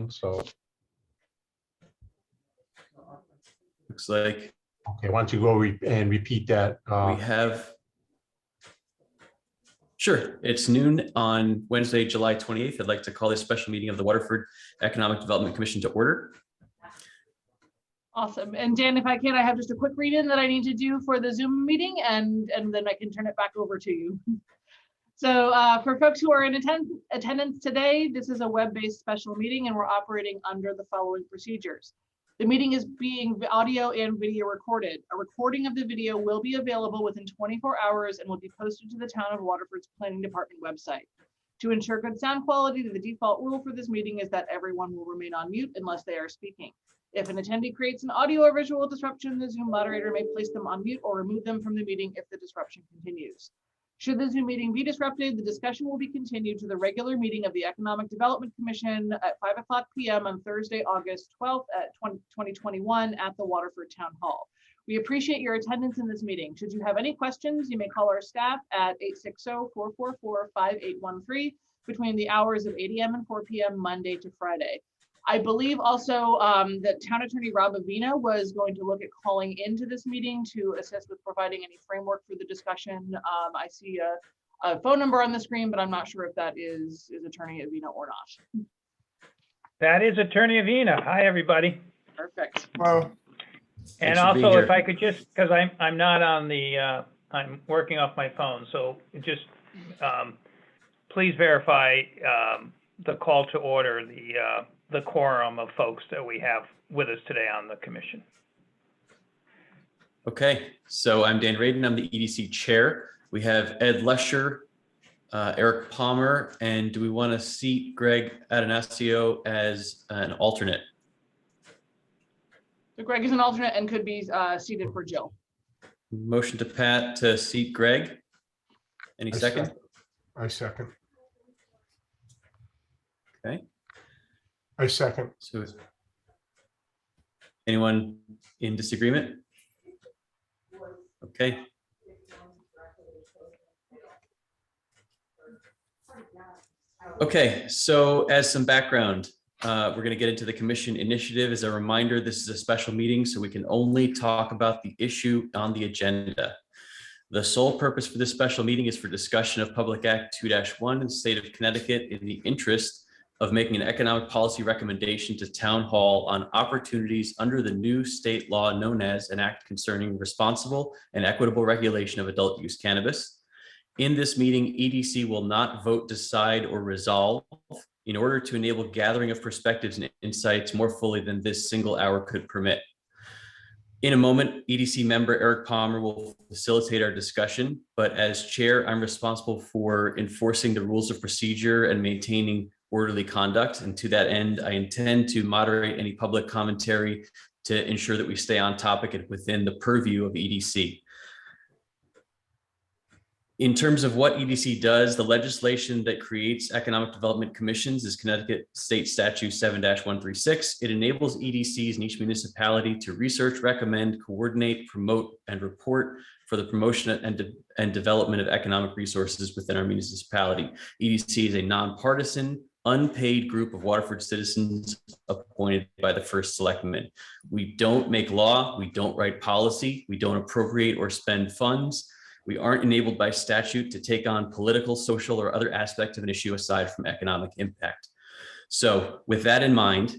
So, Looks like okay, why don't you go and repeat that? we have. Sure. It's noon on Wednesday, July 28th. I'd like to call this special meeting of the Waterford Economic Development Commission to order. Awesome. And Dan, if I can, I have just a quick read-in that I need to do for the Zoom meeting, and then I can turn it back over to you. So for folks who are in attendance today, this is a web-based special meeting and we're operating under the following procedures. The meeting is being audio and video recorded. A recording of the video will be available within 24 hours and will be posted to the Town of Waterford's Planning Department website. To ensure good sound quality, the default rule for this meeting is that everyone will remain on mute unless they are speaking. If an attendee creates an audio or visual disruption, the Zoom moderator may place them on mute or remove them from the meeting if the disruption continues. Should the Zoom meeting be disrupted, the discussion will be continued to the regular meeting of the Economic Development Commission at 5:00 p.m. on Thursday, August 12th at 2021 at the Waterford Town Hall. We appreciate your attendance in this meeting. Should you have any questions, you may call our staff at 860-444-5813 between the hours of 8 a.m. and 4 p.m. Monday to Friday. I believe also that Town Attorney Rob Avina was going to look at calling into this meeting to assist with providing any framework for the discussion. I see a phone number on the screen, but I'm not sure if that is Attorney Avina or not. That is Attorney Avina. Hi, everybody. Perfect. Well, And Thanks for being also, here. if I could just, because I'm not on the, I'm working off my phone, so just please verify the call to order, the quorum of folks that we have with us today on the commission. Okay, so I'm Dan Radin. I'm the EDC chair. We have Ed Lesher, Eric Palmer, and do we want to seat Greg Adanasio as an alternate? So Greg is an alternate and could be seated for Jill. Motion to Pat to seat Greg. Any second? I second. Okay. I second. So anyone in disagreement? Okay. Okay, so as some background, we're going to get into the commission initiative. As a reminder, this is a special meeting, so we can only talk about the issue on the agenda. The sole purpose for this special meeting is for discussion of Public Act 2-1 in the state of Connecticut in the interest of making an economic policy recommendation to Town Hall on opportunities under the new state law known as an act concerning responsible and equitable regulation of adult use cannabis. In this meeting, EDC will not vote, decide, or resolve in order to enable gathering of perspectives and insights more fully than this single hour could permit. In a moment, EDC member Eric Palmer will facilitate our discussion, but as chair, I'm responsible for enforcing the rules of procedure and maintaining orderly conduct. And to that end, I intend to moderate any public commentary to ensure that we stay on topic and within the purview of EDC. In terms of what EDC does, the legislation that creates economic development commissions is Connecticut State Statute 7-136. It enables EDCs in each municipality to research, recommend, coordinate, promote, and report for the promotion and development of economic resources within our municipality. EDC is a nonpartisan, unpaid group of Waterford citizens appointed by the first selectman. We don't make law, we don't write policy, we don't appropriate or spend funds. We aren't enabled by statute to take on political, social, or other aspects of an issue aside from economic impact. So with that in mind,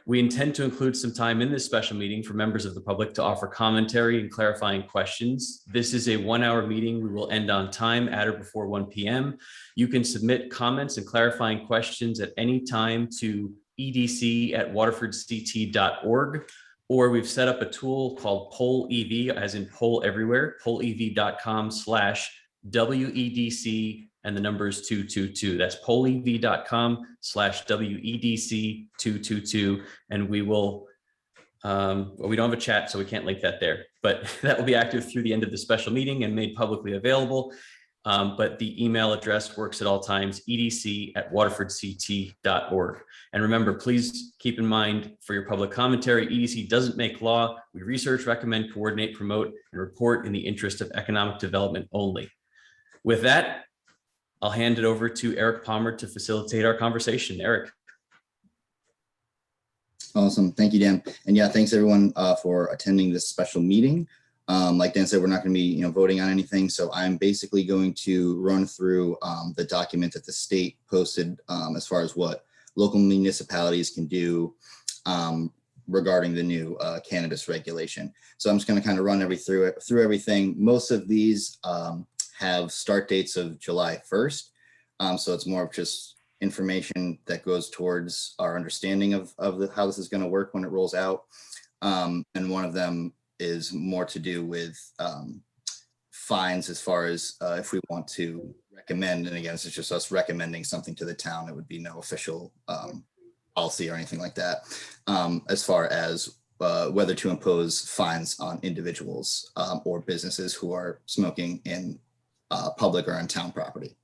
we intend to include some time in this special meeting for members of the public to offer commentary and clarifying questions. This is a 1-hour meeting. We will end on time at or before 1 p.m. You can submit comments and clarifying questions at any time to edc@waterfordct.org. Or we've set up a tool called Poll EV, as in poll everywhere, pollev.com/WEDC and the numbers 222. That's pollev.com/WEDC222. And we will, well, we don't have a chat, so we can't link that there, but that will be active through the end of the special meeting and made publicly available. But the email address works at all times, edc@waterfordct.org. And remember, please keep in mind for your public commentary, EDC doesn't make law. We research, recommend, coordinate, promote, and report in the interest of economic development only. With that, I'll hand it over to Eric Palmer to facilitate our conversation. Eric. Awesome. Thank you, Dan. And yeah, thanks everyone for attending this special meeting. Like Dan said, we're not going to be voting on anything. So I'm basically going to run through the document that the state posted as far as what local municipalities can do regarding the new cannabis regulation. So I'm just going to kind of run through everything. Most of these have start dates of July 1st. So it's more of just information that goes towards our understanding of how this is going to work when it rolls out. And one of them is more to do with fines as far as if we want to recommend, and again, it's just us recommending something to the town. It would be no official policy or anything like that, as far as whether to impose fines on individuals or businesses who are smoking in public or on town property.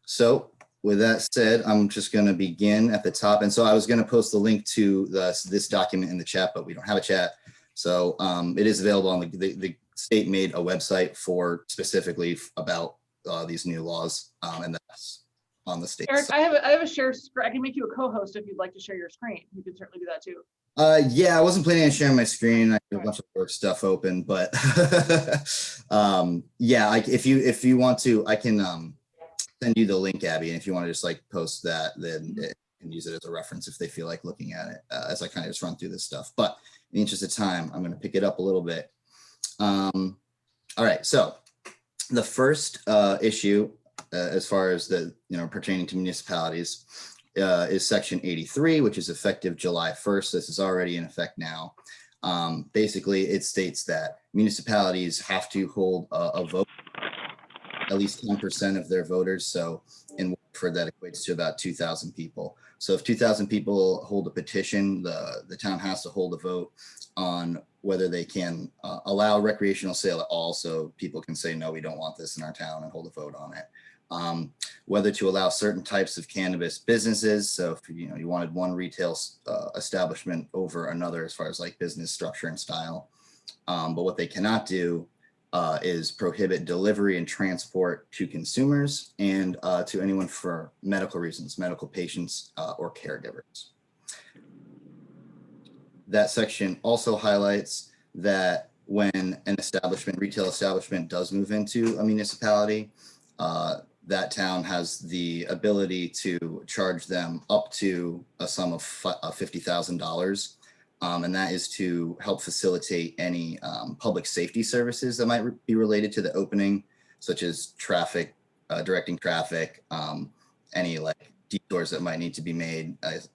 So with that said, I'm just going to begin at the top. And so I was going to post the link to this document in the chat, but we don't have a chat. So it is available on the state made a website for specifically about these new laws, and that's on the state. Eric, I have a share screen. I can make you a co-host if you'd like to share your screen. You can certainly do that too. Yeah, I wasn't planning on sharing my screen. I have a bunch of work stuff open, but yeah, if you want to, I can send you the link, Abby, and if you want to just like post that, then you can use it as a reference if they feel like looking at it as I kind of just run through this stuff. But in the interest of time, I'm going to pick it up a little bit. All right, so the first issue as far as the pertaining to municipalities is section 83, which is effective July 1st. This is already in effect now. Basically, it states that municipalities have to hold a vote, at least 10% of their voters. So in Waterford, that equates to about 2,000 people. So if 2,000 people hold a petition, the town has to hold a vote on whether they can allow recreational sale at all. So people can say, no, we don't want this in our town, and hold a vote on it. Whether to allow certain types of cannabis businesses. So if you wanted one retail establishment over another as far as like business structure and style. But what they cannot do is prohibit delivery and transport to consumers and to anyone for medical reasons, medical patients or caregivers. That section also highlights that when an retail establishment does move into a municipality, that town has the ability to charge them up to a sum of $50,000. And that is to help facilitate any public safety services that might be related to the opening, such as traffic, directing traffic, any like detours that might need to be made. As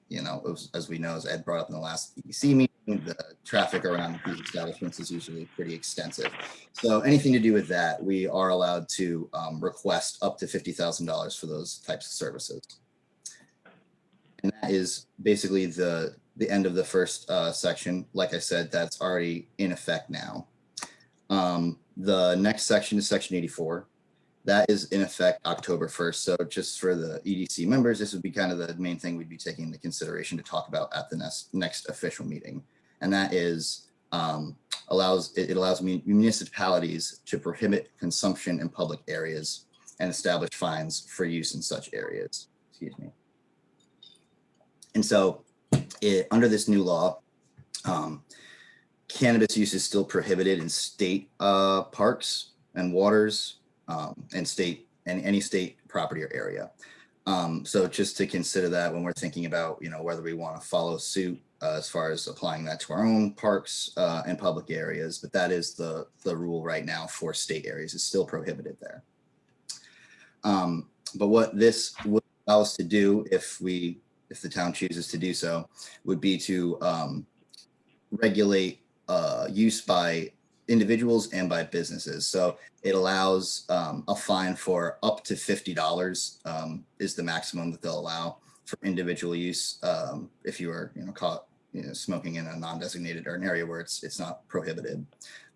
we know, as Ed brought up in the last EDC meeting, the traffic around these establishments is usually pretty extensive. So anything to do with that, we are allowed to request up to $50,000 for those types of services. And that is basically the end of the first section. Like I said, that's already in effect now. The next section is section 84. That is in effect October 1st. So just for the EDC members, this would be kind of the main thing we'd be taking into consideration to talk about at the next official meeting. And that is allows municipalities to prohibit consumption in public areas and establish fines for use in such areas. Excuse me. And so under this new law, cannabis use is still prohibited in state parks and waters and any state property or area. So just to consider that when we're thinking about, whether we want to follow suit as far as applying that to our own parks and public areas, but that is the rule right now for state areas. It's still prohibited there. But what this would allow us to do if the town chooses to do so would be to regulate use by individuals and by businesses. So it allows a fine for up to $50 is the maximum that they'll allow for individual use if you are caught smoking in a non-designated or an area where it's not prohibited.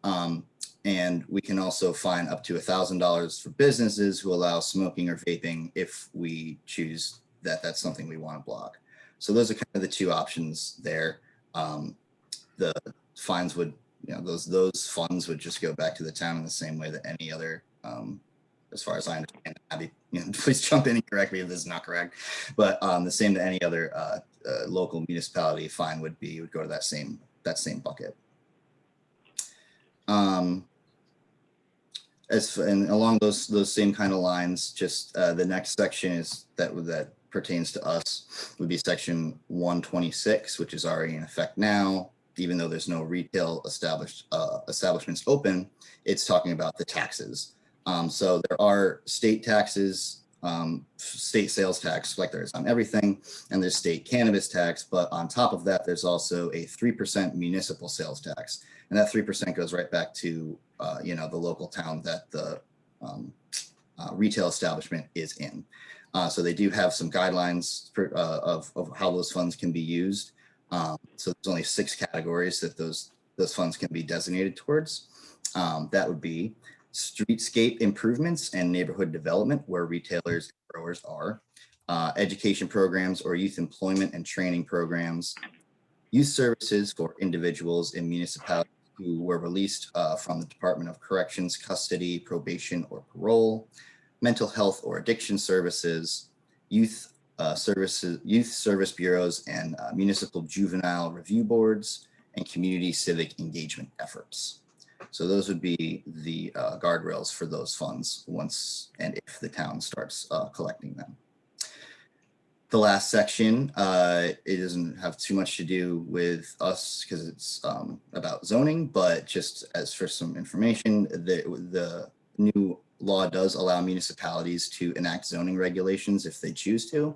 And we can also fine up to $1,000 for businesses who allow smoking or vaping if we choose that's something we want to block. So those are kind of the two options there. The fines would, those funds would just go back to the town in the same way that any other as far as I understand. Abby, please jump in and correct me if this is not correct. But the same that any other local municipality fine would go to that same bucket. And along those same kind of lines, just the next section is that pertains to us would be section 126, which is already in effect now. Even though there's no retail establishments open, it's talking about the taxes. So there are state taxes, state sales tax, like there is on everything, and there's state cannabis tax. But on top of that, there's also a 3% municipal sales tax, and that 3% goes right back to the local town that the retail establishment is in. So they do have some guidelines of how those funds can be used. So there's only 6 categories that those funds can be designated towards. That would be streetscape improvements and neighborhood development, where retailers and growers are, education programs or youth employment and training programs, youth services for individuals in municipalities who were released from the Department of Corrections, custody, probation, or parole, mental health or addiction services, youth service bureaus and municipal juvenile review boards, and community civic engagement efforts. So those would be the guardrails for those funds once and if the town starts collecting them. The last section, it doesn't have too much to do with us because it's about zoning, but just as for some information, the new law does allow municipalities to enact zoning regulations if they choose to.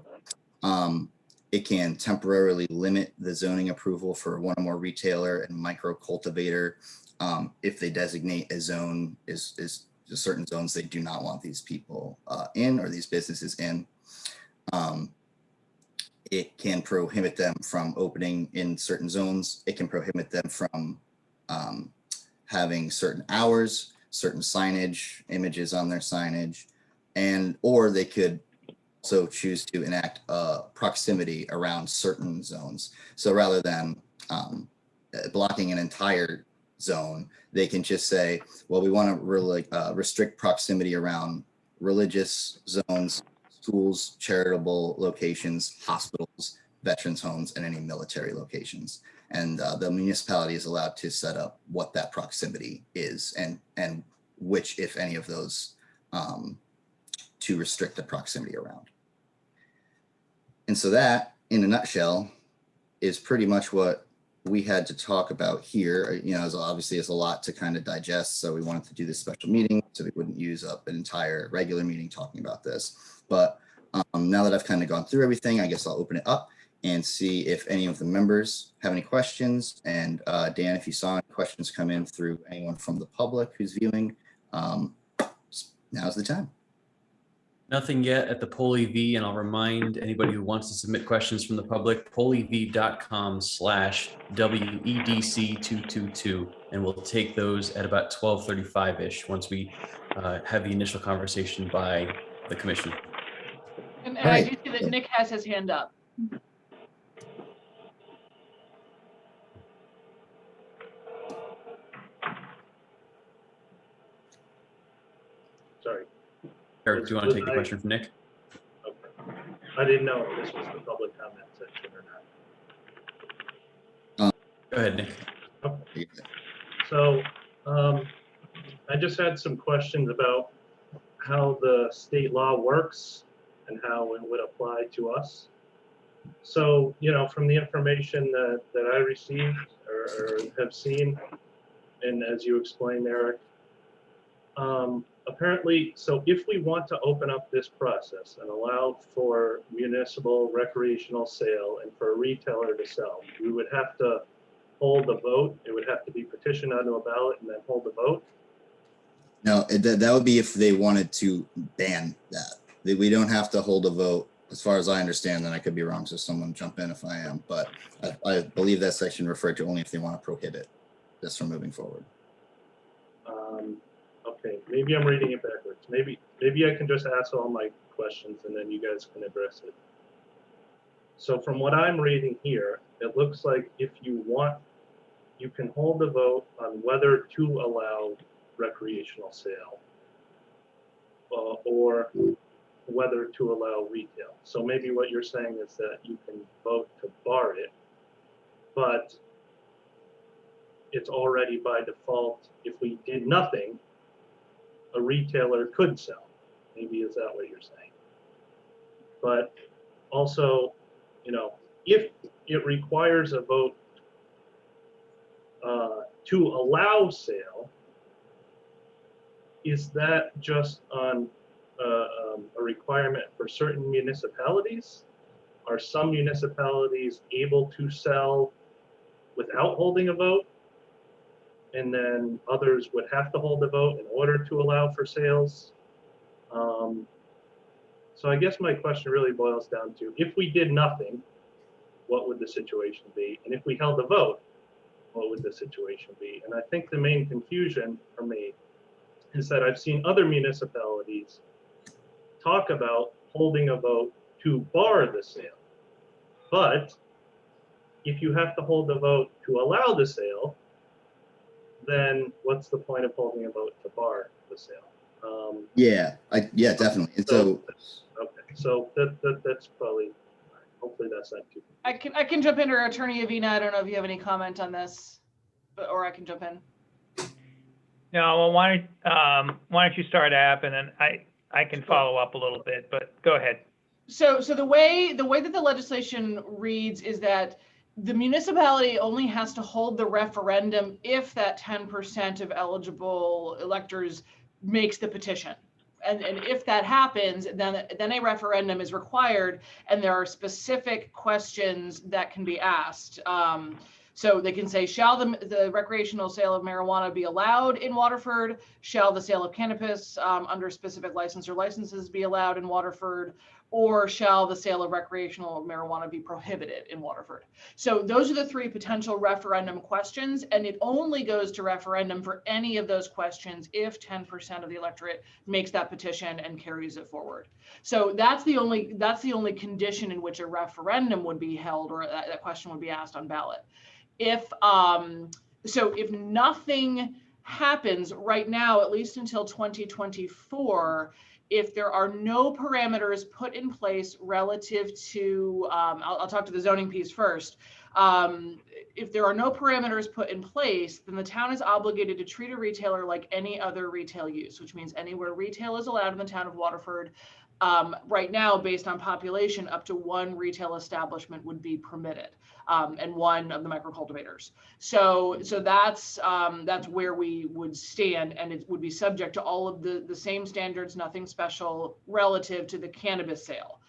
It can temporarily limit the zoning approval for one or more retailer and micro cultivator if they designate a zone is certain zones they do not want these people in, or these businesses in. It can prohibit them from opening in certain zones. It can prohibit them from having certain hours, certain signage, images on their signage, or they could also choose to enact proximity around certain zones. So rather than blocking an entire zone, they can just say, well, we want to really restrict proximity around religious zones, schools, charitable locations, hospitals, veterans homes, and any military locations. And the municipality is allowed to set up what that proximity is and which, if any of those, to restrict the proximity around. And so that, in a nutshell, is pretty much what we had to talk about here. Obviously it's a lot to kind of digest, so we wanted to do this special meeting so we wouldn't use up an entire regular meeting talking about this. But now that I've kind of gone through everything, I guess I'll open it up and see if any of the members have any questions. And Dan, if you saw any questions come in through anyone from the public who's viewing, now's the time. Nothing yet at the Poll EV, and I'll remind anybody who wants to submit questions from the public, pollev.com/WEDC222, and we'll take those at about 12:35-ish once we have the initial conversation by the commission. And I do see that Nick has his hand up. Sorry. Eric, do you want to take the question from Nick? Okay. I didn't know if this was the public comment section or not. Go ahead, Nick. Okay. So I just had some questions about how the state law works and how it would apply to us. So, from the information that I received or have seen, and as you explained, Eric, apparently, so if we want to open up this process and allow for municipal recreational sale and for a retailer to sell, we would have to hold a vote. It would have to be petitioned onto a ballot and then hold a vote. No, that would be if they wanted to ban that. We don't have to hold a vote, as far as I understand, and I could be wrong, so someone jump in if I am, but I believe that section referred to only if they want to prohibit this from moving forward. Okay, maybe I'm reading it backwards. Maybe I can just ask all my questions and then you guys can address it. So from what I'm reading here, it looks like if you want, you can hold a vote on whether to allow recreational sale. or whether to allow retail. So maybe what you're saying is that you can vote to bar it, but it's already by default, if we did nothing, a retailer could sell. Maybe is that what you're saying? But also, you know, if it requires a vote to allow sale, is that just on a requirement for certain municipalities? Are some municipalities able to sell without holding a vote? And then others would have to hold a vote in order to allow for sales? So I guess my question really boils down to, if we did nothing, what would the situation be? And if we held a vote, what would the situation be? And I think the main confusion for me is that I've seen other municipalities talk about holding a vote to bar the sale. But if you have to hold a vote to allow the sale, then what's the point of holding a vote to bar the sale? Yeah, definitely. And so, Okay, so that's probably, hopefully that's not too. I can jump in, or Attorney Avina, I don't know if you have any comment on this, or I can jump in. No, well, why don't you start, App, and then I can follow up a little bit, but go ahead. So the way that the legislation reads is that the municipality only has to hold the referendum if that 10% of eligible electors makes the petition. And if that happens, then a referendum is required, and there are specific questions that can be asked. So they can say, shall the recreational sale of marijuana be allowed in Waterford? Shall the sale of cannabis under specific license or licenses be allowed in Waterford? Or shall the sale of recreational marijuana be prohibited in Waterford? So those are the three potential referendum questions, and it only goes to referendum for any of those questions if 10% of the electorate makes that petition and carries it forward. So that's the only condition in which a referendum would be held, or that question would be asked on ballot. If nothing happens right now, at least until 2024, if there are no parameters put in place relative to, I'll talk to the zoning piece first. If there are no parameters put in place, then the town is obligated to treat a retailer like any other retail use, which means anywhere retail is allowed in the town of Waterford. Right now, based on population, up to one retail establishment would be permitted, and one of the microcultivators. So that's where we would stand, and it would be subject to all of the same standards, nothing special relative to the cannabis sale.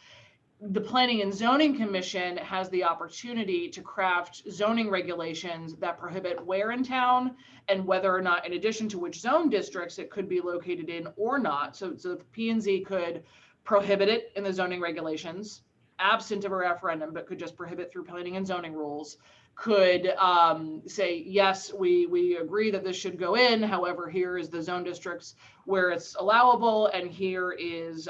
The Planning and Zoning Commission has the opportunity to craft zoning regulations that prohibit where in town and whether or not, in addition to which zone districts it could be located in or not. So the P&Z could prohibit it in the zoning regulations, absent of a referendum, but could just prohibit through planning and zoning rules. Could say, yes, we agree that this should go in. However, here is the zone districts where it's allowable, and here is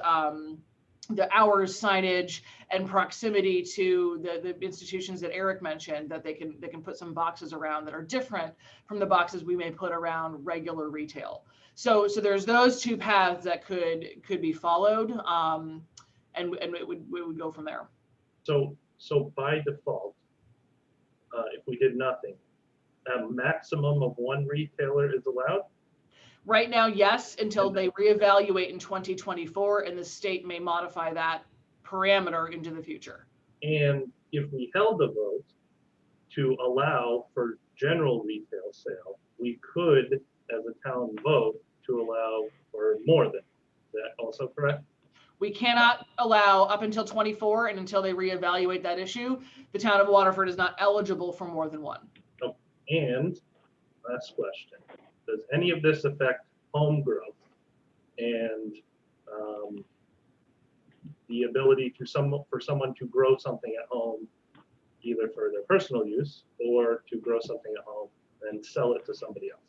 the hours signage and proximity to the institutions that Eric mentioned, that they can put some boxes around that are different from the boxes we may put around regular retail. So there's those two paths that could be followed, and it would go from there. So by default, if we did nothing, a maximum of one retailer is allowed? Right now, yes, until they reevaluate in 2024, and the state may modify that parameter into the future. And if we held a vote to allow for general retail sale, we could, as a town, vote to allow for more than that. Also correct? We cannot allow up until 24, and until they reevaluate that issue, the town of Waterford is not eligible for more than one. Oh, and last question. Does any of this affect home growth and the ability for someone to grow something at home, either for their personal use or to grow something at home and sell it to somebody else?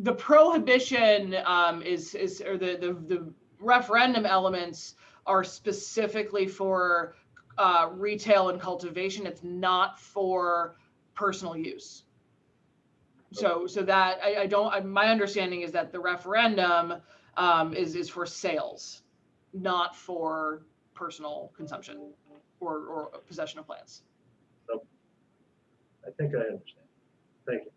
The prohibition or the referendum elements are specifically for retail and cultivation. It's not for personal use. So that my understanding is that the referendum is for sales, not for personal consumption or possession of plants. I think I understand. Thank you.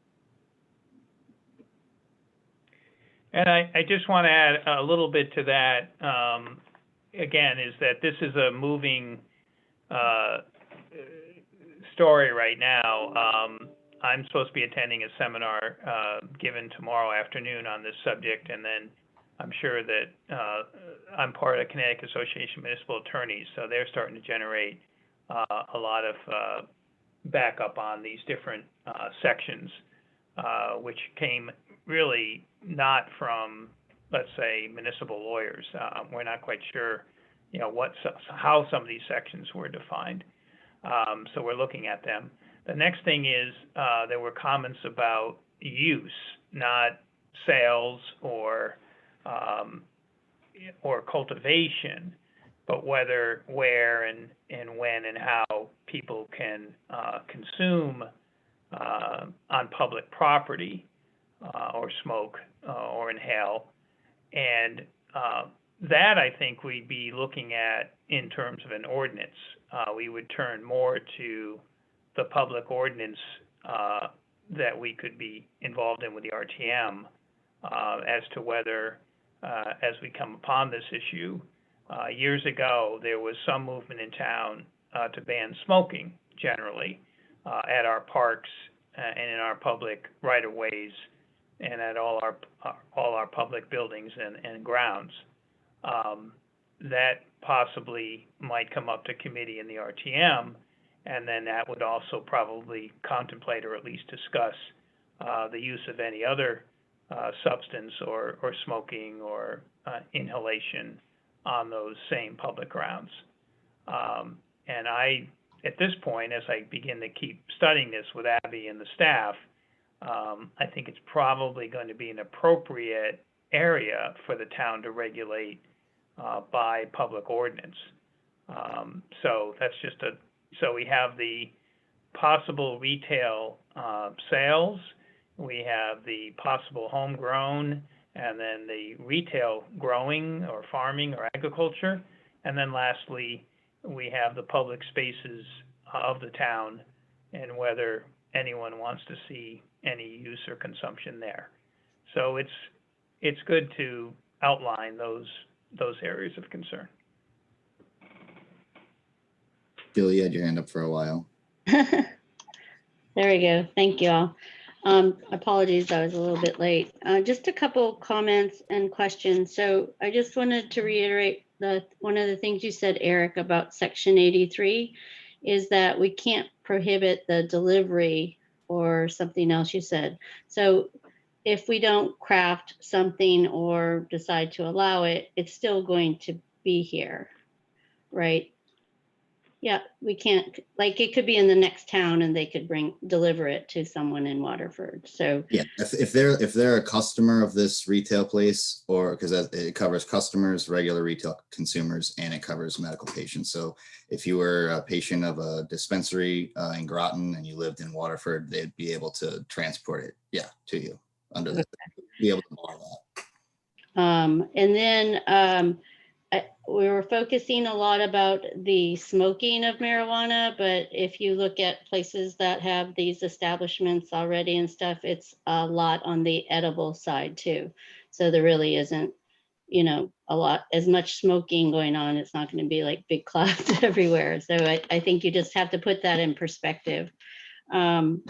And I just want to add a little bit to that, again, is that this is a moving story right now. I'm supposed to be attending a seminar given tomorrow afternoon on this subject, and then I'm sure that I'm part of Connecticut Association of Municipal Attorneys, so they're starting to generate a lot of backup on these different sections, which came really not from, let's say, municipal lawyers. We're not quite sure, how some of these sections were defined. So we're looking at them. The next thing is there were comments about use, not sales or cultivation, but whether, where, and when and how people can consume on public property or smoke or inhale. And that, I think, we'd be looking at in terms of an ordinance. We would turn more to the public ordinance that we could be involved in with the RTM as to whether, as we come upon this issue, years ago, there was some movement in town to ban smoking generally at our parks and in our public right-of-ways and at all our public buildings and grounds. That possibly might come up to committee in the RTM, and then that would also probably contemplate or at least discuss the use of any other substance or smoking or inhalation on those same public grounds. And at this point, as I begin to keep studying this with Abby and the staff, I think it's probably going to be an appropriate area for the town to regulate by public ordinance. So that's so we have the possible retail sales, we have the possible homegrown, and then the retail growing or farming or agriculture. And then lastly, we have the public spaces of the town and whether anyone wants to see any use or consumption there. So it's good to outline those areas of concern. Jill, you had your hand up for a while. There we go. Thank you all. Apologies, I was a little bit late. Just a couple comments and questions. So I just wanted to reiterate one of the things you said, Eric, about Section 83 is that we can't prohibit the delivery or something else you said. So if we don't craft something or decide to allow it, it's still going to be here, right? Yeah, we can't, like, it could be in the next town and they could deliver it to someone in Waterford. So Yeah, if they're a customer of this retail place, or because it covers customers, regular retail consumers, and it covers medical patients. So if you were a patient of a dispensary in Groton and you lived in Waterford, they'd be able to transport it, to you under that. Be able to bar that. And then we were focusing a lot about the smoking of marijuana, but if you look at places that have these establishments already and stuff, it's a lot on the edible side too. So there really isn't, a lot, as much smoking going on. It's not going to be like big clouds everywhere. So I think you just have to put that in perspective. And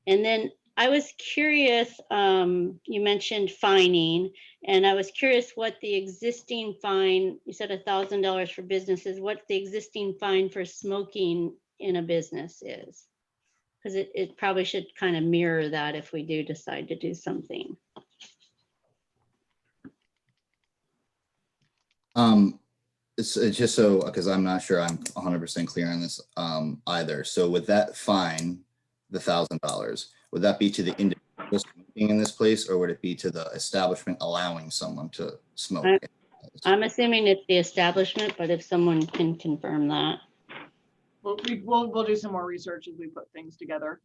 then I was curious, you mentioned fining, and I was curious what the existing fine, you said $1,000 for businesses, what the existing fine for smoking in a business is. Because it probably should kind of mirror that if we do decide to do something. It's just so, because I'm not sure I'm 100% clear on this either. So with that fine, the $1,000, would that be to the individual smoking in this place, or would it be to the establishment allowing someone to smoke? I'm assuming it's the establishment, but if someone can confirm that. We'll do some more research as we put things together.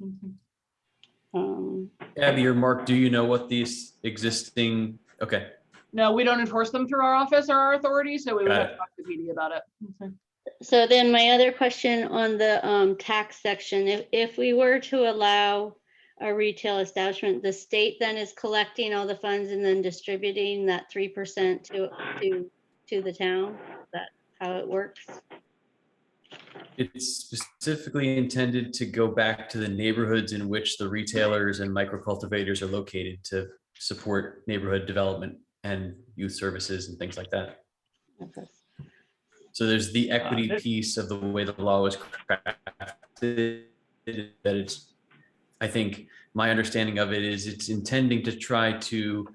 Abby or Mark, do you know what these existing, okay. No, we don't enforce them through our office or our authority, so we would Got have it. to talk to the PD about it. So then my other question on the tax section, if we were to allow a retail establishment, the state then is collecting all the funds and then distributing that 3% to the town? Is that how it works? It's specifically intended to go back to the neighborhoods in which the retailers and micro cultivators are located to support neighborhood development and youth services and things like that. Okay. So there's the equity this- piece of the way the law was crafted, that it's, I think my understanding of it is it's intending to try to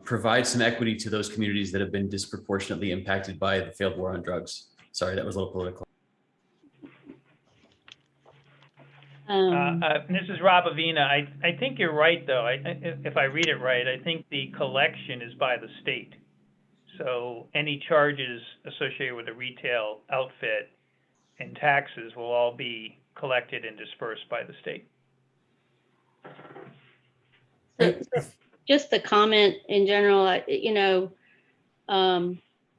provide some equity to those communities that have been disproportionately impacted by the failed war on drugs. Sorry, that was a little political. This is Rob Avina. I think you're right, though. If I read it right, I think the collection is by the state. So any charges associated with a retail outfit and taxes will all be collected and dispersed by the state. So just the comment in general,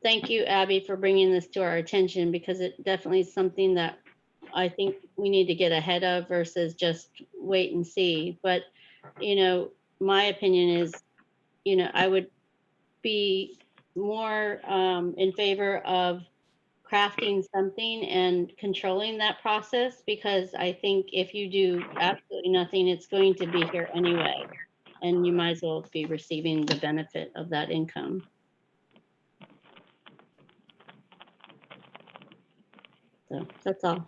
thank you, Abby, for bringing this to our attention, because it definitely is something that I think we need to get ahead of versus just wait and see. But, my opinion is, I would be more in favor of crafting something and controlling that process, because I think if you do absolutely nothing, it's going to be here anyway. And you might as well be receiving the benefit of that income. So that's all.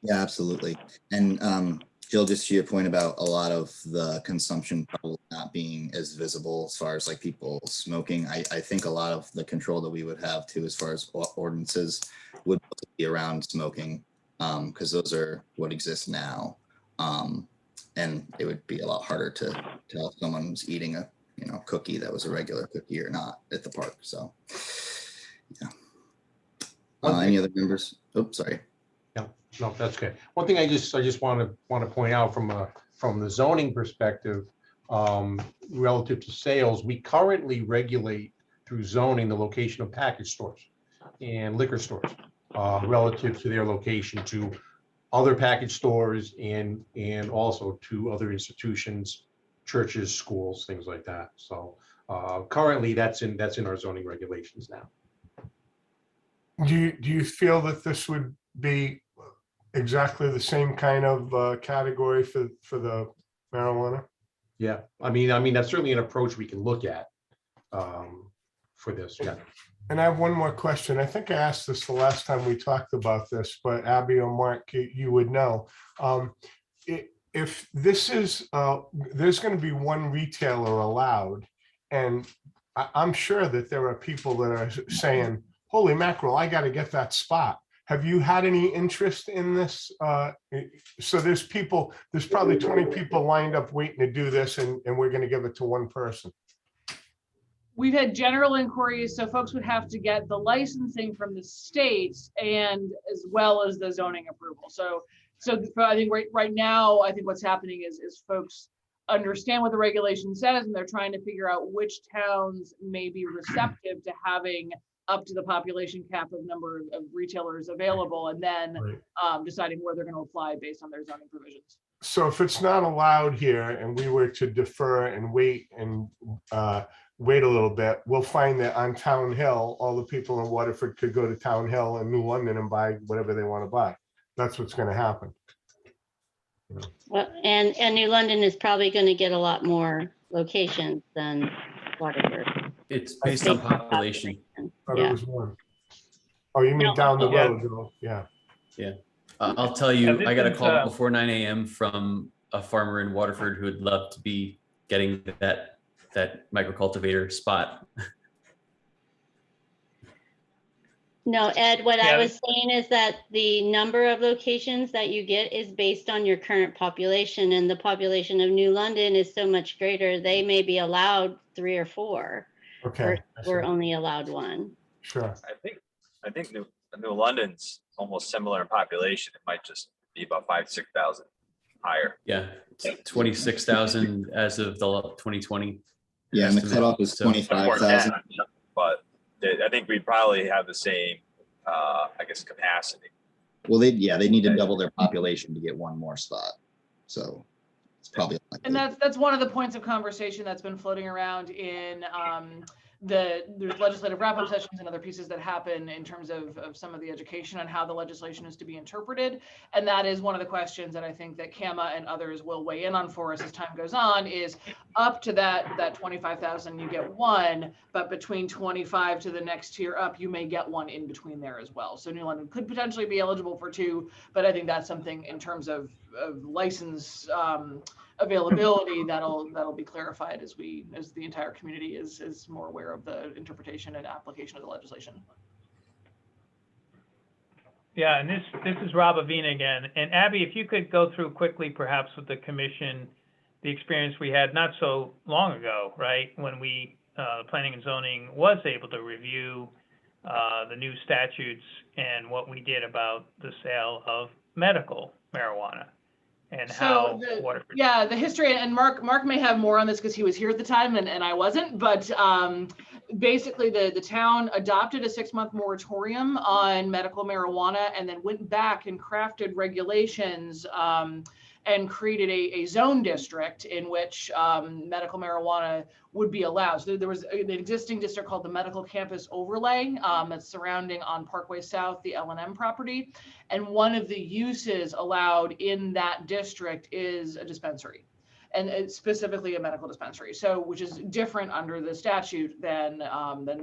Yeah, absolutely. And Jill, just to your point about a lot of the consumption probably not being as visible as far as like people smoking, I think a lot of the control that we would have too, as far as ordinances, would be around smoking, because those are what exists now. And it would be a lot harder to tell if someone was eating a cookie that was a regular cookie or not at the park. So yeah. Any other members? Oh, sorry. No, that's okay. One thing I just want to point out from the zoning perspective, relative to sales, we currently regulate through zoning the location of package stores and liquor stores, relative to their location to other package stores and also to other institutions, churches, schools, things like that. So currently that's in our zoning regulations now. Do you feel that this would be exactly the same kind of category for the marijuana? Yeah, I mean that's certainly an approach we can look at for this. Yeah. And I have one more question. I think I asked this the last time we talked about this, but Abby or Mark, you would know. If this is, there's going to be one retailer allowed, and I'm sure that there are people that are saying, holy mackerel, I got to get that spot. Have you had any interest in this? So there's probably 20 people lined up waiting to do this, and we're going to give it to one person. We've had general inquiries, so folks would have to get the licensing from the state and as well as the zoning approval. So I think right now, I think what's happening is folks understand what the regulation says, and they're trying to figure out which towns may be receptive to having up to the population cap of number of retailers available, and then deciding where they're going to apply based on their zoning provisions. So if it's not allowed here and we were to defer and wait a little bit, we'll find that on Town Hill, all the people in Waterford could go to Town Hill and New London and buy whatever they want to buy. That's what's going to happen. Well, and New London is probably going to get a lot more locations than Waterford. It's based on population. Thought it Yeah. was one. Oh, you mean No, down the yeah. road? though? Yeah. Yeah. I'll tell you, this I got a is, call before 9 a.m. from a farmer in Waterford who would love to be getting that microcultivator spot. No, Ed, what Yeah. I was saying is that the number of locations that you get is based on your current population, and the population of New London is so much greater. They may be allowed 3 or 4. Okay. I see. We're only allowed 1. Sure. I think New London's almost similar in population. It might just be about 5,000-6,000 higher. Yeah, it's 26,000 as of the 2020 Yeah, and the estimate. cutoff is So- 25,000. But I think we'd probably have the same, I guess, capacity. Well, they need to double their population to get one more spot. So it's probably And unlikely. that's one of the points of conversation that's been floating around in there's legislative wrap-up sessions and other pieces that happen in terms of some of the education on how the legislation is to be interpreted. And that is one of the questions that I think that Kama and others will weigh in on for us as time goes on, is up to that 25,000, you get one, but between 25 to the next tier up, you may get one in between there as well. So New London could potentially be eligible for two, but I think that's something in terms of license availability that'll be clarified as the entire community is more aware of the interpretation and application of the legislation. Yeah, and this is Rob Avina again. And Abby, if you could go through quickly, perhaps with the commission, the experience we had not so long ago, right? When we, planning and zoning was able to review the new statutes and what we did about the sale of medical marijuana. And how Waterford. Yeah, the history, and Mark may have more on this because he was here at the time and I wasn't, but basically the town adopted a 6-month moratorium on medical marijuana and then went back and crafted regulations and created a zone district in which medical marijuana would be allowed. So there was an existing district called the Medical Campus Overlay that's surrounding on Parkway South, the L&M property. And one of the uses allowed in that district is a dispensary, and it's specifically a medical dispensary. So, which is different under the statute than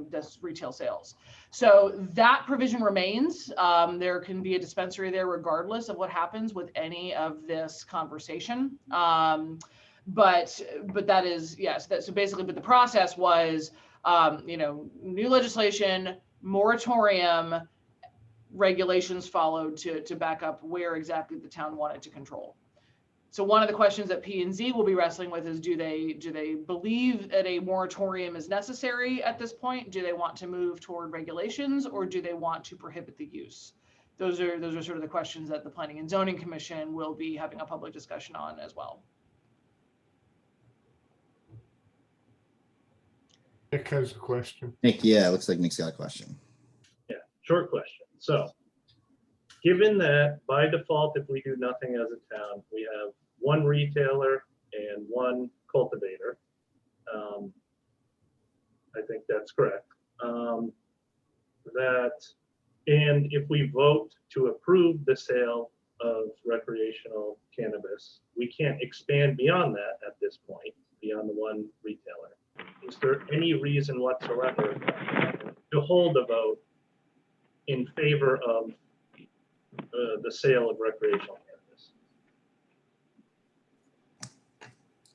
just retail sales. So that provision remains. There can be a dispensary there regardless of what happens with any of this conversation. But that is, yes, so basically, but the process was, new legislation, moratorium, regulations followed to back up where exactly the town wanted to control. So one of the questions that P&Z will be wrestling with is, do they believe that a moratorium is necessary at this point? Do they want to move toward regulations, or do they want to prohibit the use? Those are sort of the questions that the Planning and Zoning Commission will be having a public discussion on as well. Nick has a question. Nick, yeah, it looks like Nick's got a question. Yeah, short question. So, given that by default, if we do nothing as a town, we have one retailer and one cultivator. I think that's correct. And if we vote to approve the sale of recreational cannabis, we can't expand beyond that at this point, beyond the one retailer. Is there any reason whatsoever to hold a vote in favor of the sale of recreational cannabis?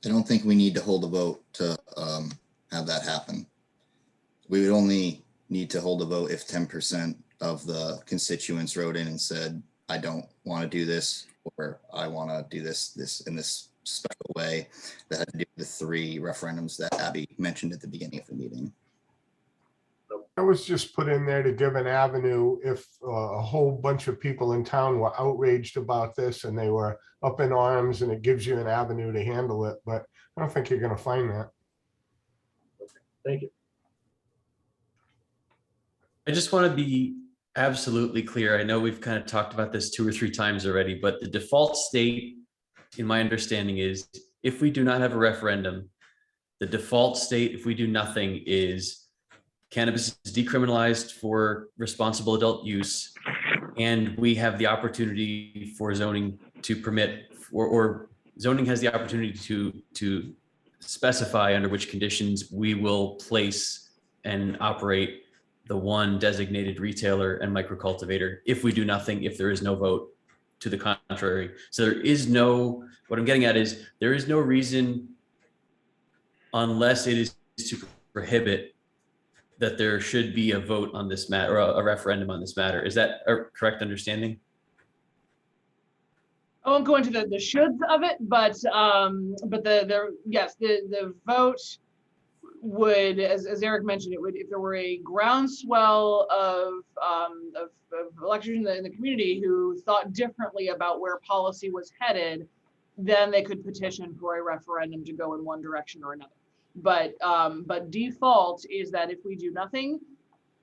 I don't think we need to hold a vote to have that happen. We would only need to hold a vote if 10% of the constituents wrote in and said, I don't want to do this, or I want to do this in this special way, that had to do with the 3 referendums that Abby mentioned at the beginning of the meeting. That was just put in there to give an avenue if a whole bunch of people in town were outraged about this and they were up in arms, and it gives you an avenue to handle it. But I don't think you're going to find that. Okay, thank you. I just want to be absolutely clear. I know we've kind of talked about this 2 or 3 times already, but the default state, in my understanding, is if we do not have a referendum, the default state, if we do nothing, is cannabis is decriminalized for responsible adult use, and we have the opportunity for zoning to permit, or zoning has the opportunity to specify under which conditions we will place and operate the one designated retailer and microcultivator if we do nothing, if there is no vote to the contrary. So there is no, what I'm getting at is, there is no reason, unless it is to prohibit, that there should be a vote on this matter, or a referendum on this matter. Is that a correct understanding? I won't go into the shoulds of it, but yes, the vote would, as Eric mentioned, it would, if there were a groundswell of electors in the community who thought differently about where policy was headed, then they could petition for a referendum to go in one direction or another. But default is that if we do nothing,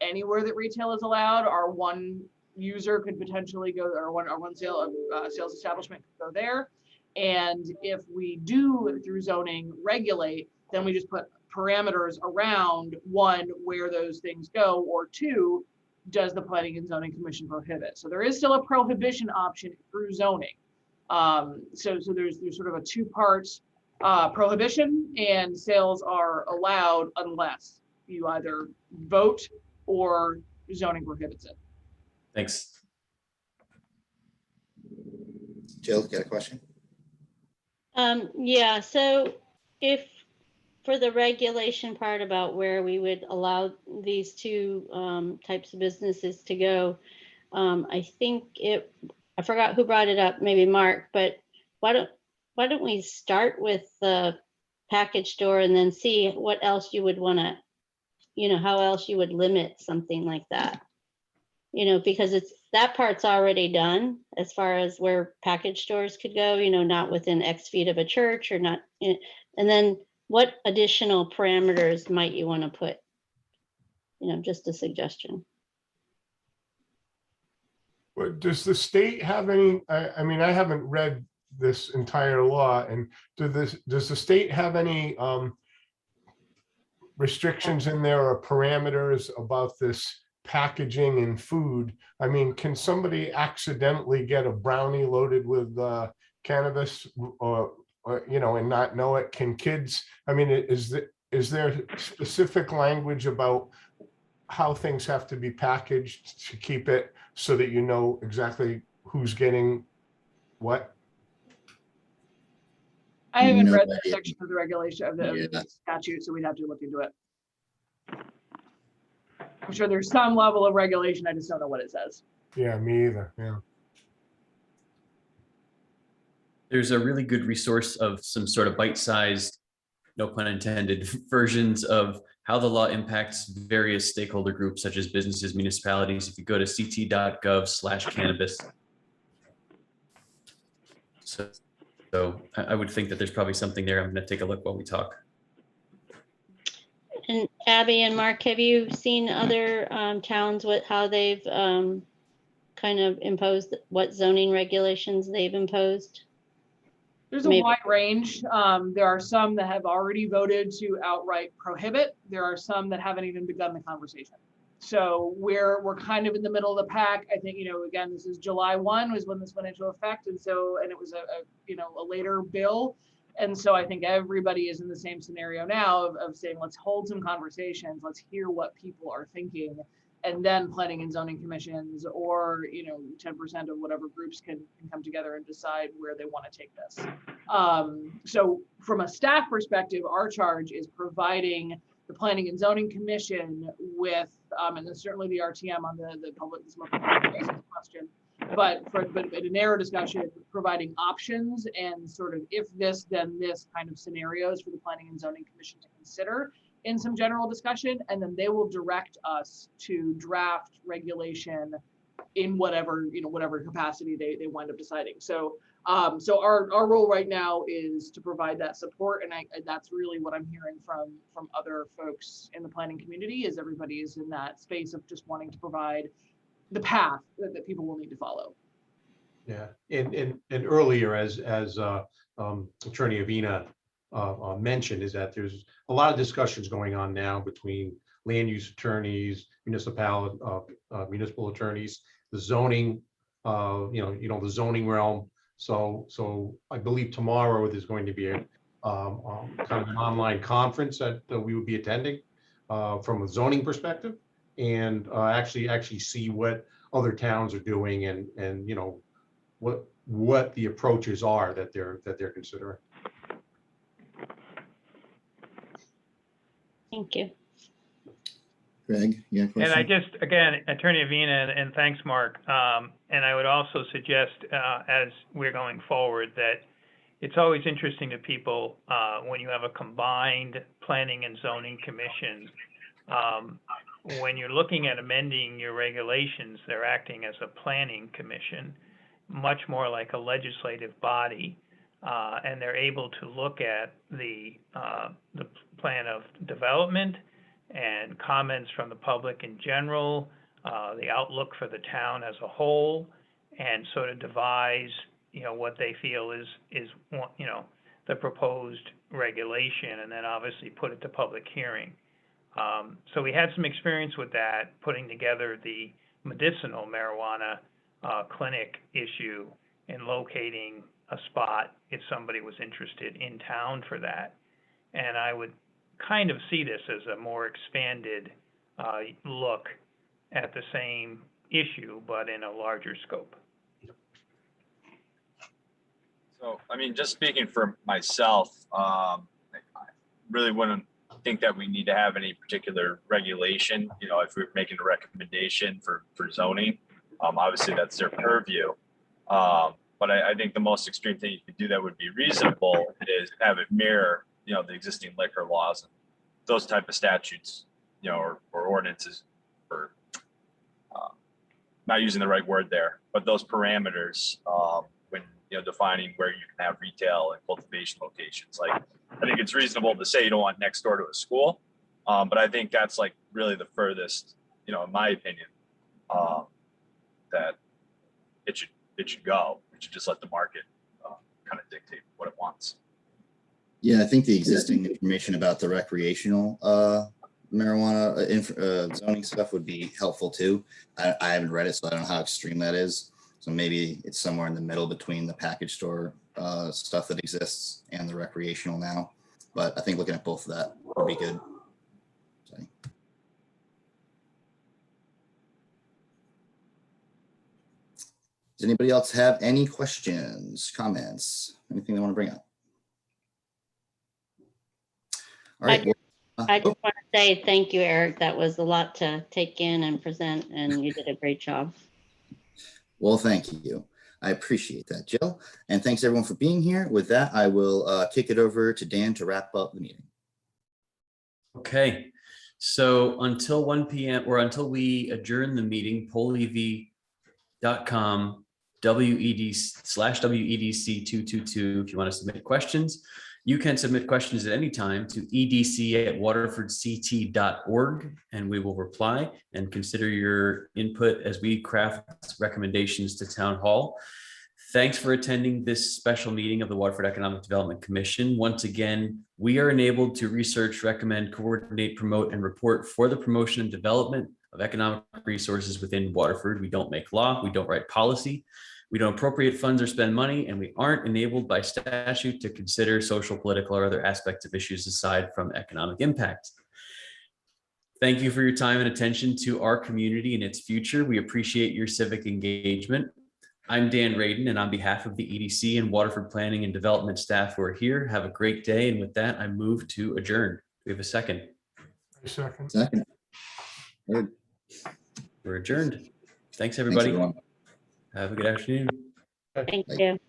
anywhere that retail is allowed, our one user could potentially go, or one sales establishment could go there. And if we do through zoning regulate, then we just put parameters around, one, where those things go, or two, does the Planning and Zoning Commission prohibit? So there is still a prohibition option through zoning. So there's sort of a two parts, prohibition and sales are allowed unless you either vote or zoning prohibits it. Thanks. Jill, got a question? Yeah, so if for the regulation part about where we would allow these two types of businesses to go, I think I forgot who brought it up, maybe Mark, but why don't we start with the package store and then see what else you would want to, how else you would limit something like that? Because that part's already done as far as where package stores could go, not within X feet of a church or not. And then what additional parameters might you want to put? Just a suggestion. But does the state have any, I mean, I haven't read this entire law, and does the state have any restrictions in there or parameters about this packaging and food? I mean, can somebody accidentally get a brownie loaded with cannabis or and not know it? Can kids, I mean, is there specific language about how things have to be packaged to keep it so that you know exactly who's getting what? I haven't No read that idea. section of the regulation of the Yeah. statute, so we'd have to look into it. I'm sure there's some level of regulation. I just don't know what it says. Yeah, me either. Yeah. There's a really good resource of some sort of bite-sized, no pun intended, versions of how the law impacts various stakeholder groups such as businesses, municipalities. If you go to ct.gov/cannabis. So I would think that there's probably something there. I'm going to take a look while we talk. And Abby and Mark, have you seen other towns with how they've kind of imposed, what zoning regulations they've imposed? There's a wide range. There are some that have already voted to outright prohibit. There are some that haven't even begun the conversation. So we're kind of in the middle of the pack. I think, again, this is July 1 was when this went into effect. And it was a later bill. And so I think everybody is in the same scenario now of saying, let's hold some conversations. Let's hear what people are thinking. And then planning and zoning commissions or, 10% of whatever groups can come together and decide where they want to take this. So from a staff perspective, our charge is providing the Planning and Zoning Commission with, and then certainly the RTM on the public question, but in a narrow discussion, providing options and sort of if this, then this kind of scenarios for the Planning and Zoning Commission to consider in some general discussion, and then they will direct us to draft regulation in whatever capacity they wind up deciding. So our role right now is to provide that support, and that's really what I'm hearing from other folks in the planning community is everybody is in that space of just wanting to provide the path that people will need to follow. Yeah, and earlier as Attorney Avina mentioned is that there's a lot of discussions going on now between land use attorneys, municipal attorneys, the zoning, the zoning realm. So I believe tomorrow there's going to be a kind of an online conference that we would be attending from a zoning perspective, and actually see what other towns are doing and what the approaches are that they're considering. Thank you. Greg, you got a question? And I just, again, Attorney Avina, and thanks, Mark. And I would also suggest, as we're going forward, that it's always interesting to people when you have a combined planning and zoning commission. When you're looking at amending your regulations, they're acting as a planning commission, much more like a legislative body. and they're able to look at the plan of development and comments from the public in general, the outlook for the town as a whole, and sort of devise, what they feel is the proposed regulation, and then obviously put it to public hearing. So we had some experience with that, putting together the medicinal marijuana clinic issue and locating a spot if somebody was interested in town for that. And I would kind of see this as a more expanded look at the same issue, but in a larger scope. So, I mean, just speaking for myself, I really wouldn't think that we need to have any particular regulation, if we're making a recommendation for zoning. Obviously, that's their purview. But I think the most extreme thing you could do that would be reasonable is have it mirror, the existing liquor laws and those type of statutes, or ordinances, or not using the right word there, but those parameters when defining where you can have retail and cultivation locations. Like, I think it's reasonable to say you don't want next door to a school, but I think that's like really the furthest, in my opinion, that it should go. We should just let the market kind of dictate what it wants. Yeah, I think the existing information about the recreational marijuana zoning stuff would be helpful too. I haven't read it, so I don't know how extreme that is. So maybe it's somewhere in the middle between the package store stuff that exists and the recreational now. But I think looking at both of that would be good. So. Does anybody else have any questions, comments, anything they want to bring up? All right. I just want to say thank you, Eric. That was a lot to take in and present, and you did a great job. Well, thank you. I appreciate that, Jill. And thanks everyone for being here. With that, I will kick it over to Dan to wrap up the meeting. Okay, so until 1 p.m. or until we adjourn the meeting, pollev.com WED/WEDC222 if you want to submit questions. You can submit questions at any time to edc@waterfordct.org, and we will reply and consider your input as we craft recommendations to Town Hall. Thanks for attending this special meeting of the Waterford Economic Development Commission. Once again, we are enabled to research, recommend, coordinate, promote, and report for the promotion and development of economic resources within Waterford. We don't make law, we don't write policy. We don't appropriate funds or spend money, and we aren't enabled by statute to consider social, political, or other aspects of issues aside from economic impact. Thank you for your time and attention to our community and its future. We appreciate your civic engagement. I'm Dan Radin, and on behalf of the EDC and Waterford Planning and Development staff who are here, have a great day. And with that, I move to adjourn. Do we have a second? Second. Second. Good. We're adjourned. Thanks, everybody. Thanks, everyone. Have a good afternoon. Thank you.